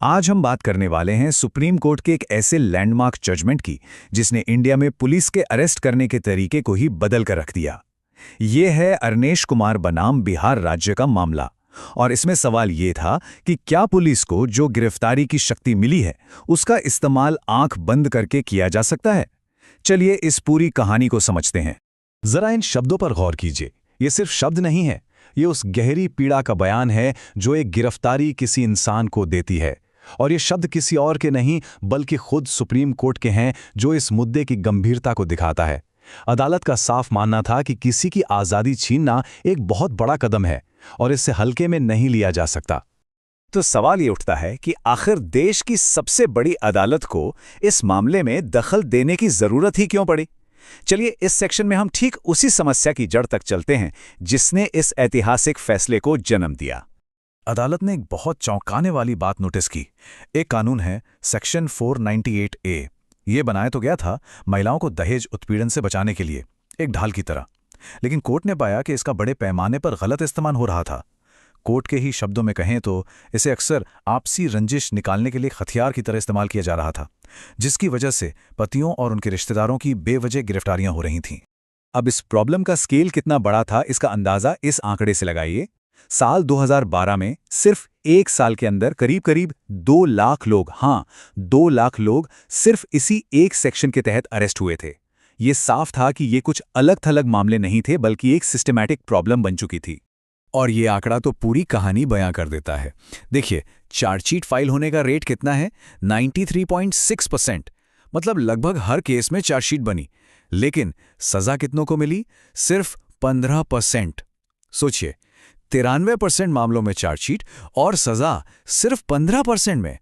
आज हम बात करने वाले हैं सुप्रीम कोर्ट के एक ऐसे लैंडमार्क जजमेंट की जिसने इंडिया में पुलिस के अरेस्ट करने के तरीके को ही बदल कर रख दिया। ये है अरनेश कुमार बनाम बिहार राज्य का मामला। और इसमें सवाल ये था कि क्या पुलिस को जो गिरफ्तारी की शक्ति मिली है उसका इस्तेमाल आंख बंद करके किया जा सकता है। चलिए इस पूरी कहानी को समझते हैं। जरा इन शब्दों पर गौर कीजिए। ये सिर्फ शब्द नहीं है, ये उस गहरी पीड़ा का बयान है जो एक गिरफ्तारी किसी इंसान को देती है। और ये शब्द किसी और के नहीं बल्कि खुद सुप्रीम कोर्ट के हैं, जो इस मुद्दे की गंभीरता को दिखाता है। अदालत का साफ मानना था कि किसी की आज़ादी छीनना एक बहुत बड़ा कदम है और इससे हल्के में नहीं लिया जा सकता। तो सवाल ये उठता है कि आखिर देश की सबसे बड़ी अदालत को इस मामले में दखल देने की जरूरत ही क्यों पड़ी। चलिए इस सेक्शन में हम ठीक उसी समस्या की जड़ तक चलते हैं जिसने इस ऐतिहासिक फैसले को जन्म दिया। अदालत ने एक बहुत चौंकाने वाली बात नोटिस की। एक कानून है सेक्शन 498A। ये बनाया तो गया था महिलाओं को दहेज उत्पीड़न से बचाने के लिए, एक ढाल की तरह। लेकिन कोर्ट ने पाया कि इसका बड़े पैमाने पर गलत इस्तेमाल हो रहा था। कोर्ट के ही शब्दों में कहें तो इसे अक्सर आपसी रंजिश निकालने के लिए हथियार की तरह इस्तेमाल किया जा रहा था, जिसकी वजह से पतियों और उनके रिश्तेदारों की बेवजह गिरफ्तारियां हो रही थीं। अब इस प्रॉब्लम का स्केल कितना बड़ा था इसका अंदाजा इस आंकड़े से लगाइए। साल 2012 में सिर्फ एक साल के अंदर करीब करीब 2 लाख लोग, 2 लाख लोग सिर्फ इसी एक सेक्शन के तहत अरेस्ट हुए थे। ये साफ था कि ये कुछ अलग थलग मामले नहीं थे बल्कि एक सिस्टमैटिक प्रॉब्लम बन चुकी थी। और ये आंकड़ा तो पूरी कहानी बयां कर देता है। देखिए, चार्जशीट फाइल होने का रेट कितना है? 93.6%। मतलब लगभग हर केस में चार्जशीट बनी, लेकिन सजा कितनों को मिली? सिर्फ 15%। सोचिए, 93% मामलों में चार्जशीट और सजा सिर्फ 15% में।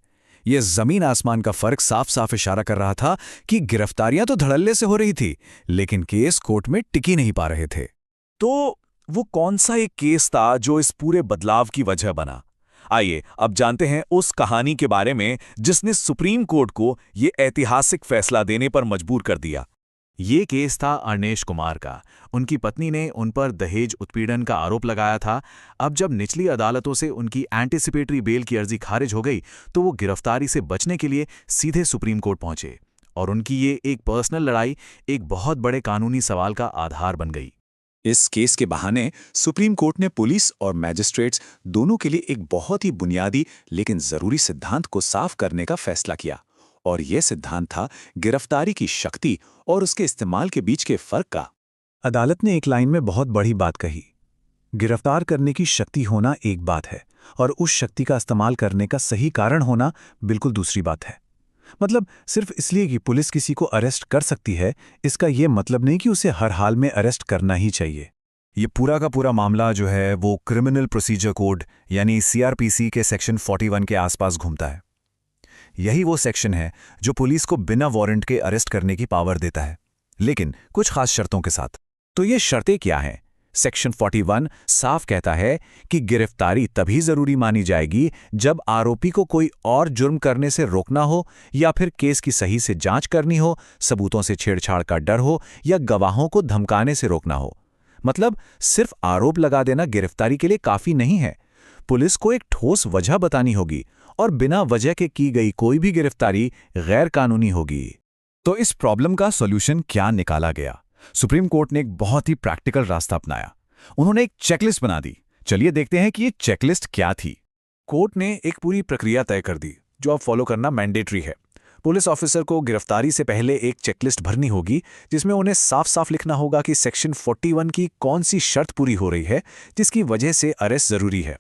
यह जमीन आसमान का फर्क साफ साफ इशारा कर रहा था कि गिरफ्तारियां तो धड़ल्ले से हो रही थी, लेकिन केस कोर्ट में टिकी नहीं पा रहे थे। तो वो कौन सा एक केस था जो इस पूरे बदलाव की वजह बना? आइए अब जानते हैं उस कहानी के बारे में जिसने सुप्रीम कोर्ट को ये ऐतिहासिक फैसला देने पर मजबूर कर दिया। ये केस था अरनेश कुमार का। उनकी पत्नी ने उन पर दहेज उत्पीड़न का आरोप लगाया था। अब जब निचली अदालतों से उनकी एंटीसिपेटरी बेल की अर्जी खारिज हो गई तो वो गिरफ्तारी से बचने के लिए सीधे सुप्रीम कोर्ट पहुंचे। और उनकी ये एक पर्सनल लड़ाई एक बहुत बड़े कानूनी सवाल का आधार बन गई। इस केस के बहाने सुप्रीम कोर्ट ने पुलिस और मैजिस्ट्रेट्स दोनों के लिए एक बहुत ही बुनियादी लेकिन जरूरी सिद्धांत को साफ करने का फैसला किया। और यह सिद्धांत था गिरफ्तारी की शक्ति और उसके इस्तेमाल के बीच के फर्क का। अदालत ने एक लाइन में बहुत बड़ी बात कही। गिरफ्तार करने की शक्ति होना एक बात है और उस शक्ति का इस्तेमाल करने का सही कारण होना बिल्कुल दूसरी बात है। मतलब सिर्फ इसलिए कि पुलिस किसी को अरेस्ट कर सकती है, इसका यह मतलब नहीं कि उसे हर हाल में अरेस्ट करना ही चाहिए। ये पूरा का पूरा मामला जो है वो क्रिमिनल प्रोसीजर कोड यानी CRPC के सेक्शन 41 के आसपास घूमता है। यही वो सेक्शन है जो पुलिस को बिना वारंट के अरेस्ट करने की पावर देता है, लेकिन कुछ खास शर्तों के साथ। तो ये शर्तें क्या हैं? सेक्शन 41 साफ कहता है कि गिरफ्तारी तभी जरूरी मानी जाएगी जब आरोपी को कोई और जुर्म करने से रोकना हो, या फिर केस की सही से जांच करनी हो, सबूतों से छेड़छाड़ का डर हो, या गवाहों को धमकाने से रोकना हो। मतलब सिर्फ आरोप लगा देना गिरफ्तारी के लिए काफी नहीं है। पुलिस को एक ठोस वजह बतानी होगी और बिना वजह के की गई कोई भी गिरफ्तारी गैर कानूनी होगी। तो इस प्रॉब्लम का सॉल्यूशन क्या निकाला गया? सुप्रीम कोर्ट ने एक बहुत ही प्रैक्टिकल रास्ता अपनाया। उन्होंने एक चेकलिस्ट बना दी। चलिए देखते हैं कि ये चेकलिस्ट क्या थी। कोर्ट ने एक पूरी प्रक्रिया तय कर दी जो अब फॉलो करना मैंडेटरी है। पुलिस ऑफिसर को गिरफ्तारी से पहले एक चेकलिस्ट भरनी होगी जिसमें उन्हें साफ साफ लिखना होगा कि सेक्शन 41 की कौन सी शर्त पूरी हो रही है जिसकी वजह से अरेस्ट जरूरी है।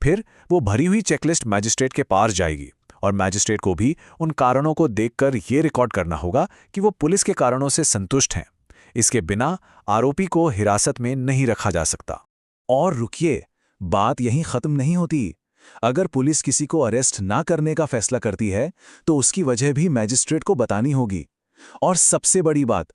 फिर वो भरी हुई चेकलिस्ट मैजिस्ट्रेट के पास जाएगी और मैजिस्ट्रेट को भी उन कारणों को देखकर ये रिकॉर्ड करना होगा कि वो पुलिस के कारणों से संतुष्ट हैं। इसके बिना आरोपी को हिरासत में नहीं रखा जा सकता। और रुकिए, बात यहीं खत्म नहीं होती। अगर पुलिस किसी को अरेस्ट ना करने का फैसला करती है तो उसकी वजह भी मैजिस्ट्रेट को बतानी होगी। और सबसे बड़ी बात,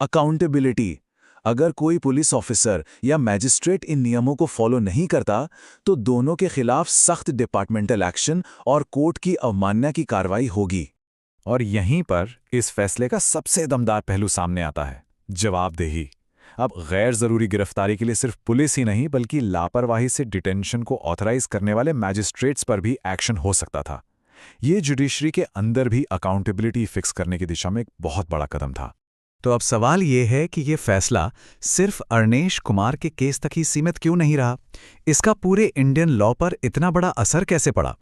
अकाउंटेबिलिटी। अगर कोई पुलिस ऑफिसर या मैजिस्ट्रेट इन नियमों को फॉलो नहीं करता तो दोनों के खिलाफ सख्त डिपार्टमेंटल एक्शन और कोर्ट की अवमानना की कार्रवाई होगी। और यहीं पर इस फैसले का सबसे दमदार पहलू सामने आता है, जवाबदेही। अब गैर जरूरी गिरफ्तारी के लिए सिर्फ पुलिस ही नहीं बल्कि लापरवाही से डिटेंशन को ऑथराइज करने वाले मैजिस्ट्रेट्स पर भी एक्शन हो सकता था। ये जुडिशरी के अंदर भी अकाउंटेबिलिटी फिक्स करने की दिशा में एक बहुत बड़ा कदम था। तो अब सवाल ये है कि ये फैसला सिर्फ अरनेश कुमार के केस तक ही सीमित क्यों नहीं रहा? इसका पूरे इंडियन लॉ पर इतना बड़ा असर कैसे पड़ा?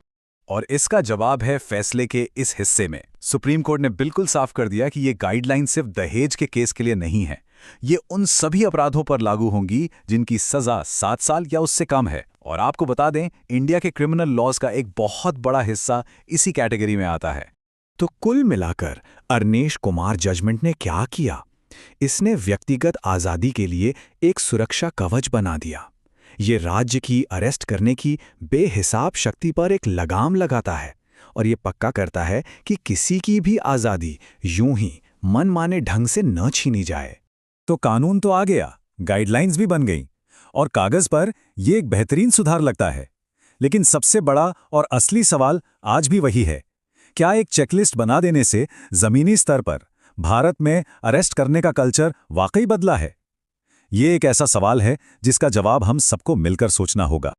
और इसका जवाब है फैसले के इस हिस्से में। सुप्रीम कोर्ट ने बिल्कुल साफ कर दिया कि ये गाइडलाइन सिर्फ दहेज के केस के लिए नहीं है। ये उन सभी अपराधों पर लागू होंगी जिनकी सजा 7 साल या उससे कम है। और आपको बता दें, इंडिया के क्रिमिनल लॉज का एक बहुत बड़ा हिस्सा इसी कैटेगरी में आता है। तो कुल मिलाकर अरनेश कुमार जजमेंट ने क्या किया? इसने व्यक्तिगत आज़ादी के लिए एक सुरक्षा कवच बना दिया। ये राज्य की अरेस्ट करने की बेहिसाब शक्ति पर एक लगाम लगाता है और ये पक्का करता है कि किसी की भी आज़ादी यूं ही मनमाने ढंग से न छीनी जाए। तो कानून तो आ गया, गाइडलाइंस भी बन गईं, और कागज पर ये एक बेहतरीन सुधार लगता है। लेकिन सबसे बड़ा और असली सवाल आज भी वही है, क्या एक चेकलिस्ट बना देने से जमीनी स्तर पर भारत में अरेस्ट करने का कल्चर वाकई बदला है? ये एक ऐसा सवाल है जिसका जवाब हम सबको मिलकर सोचना होगा।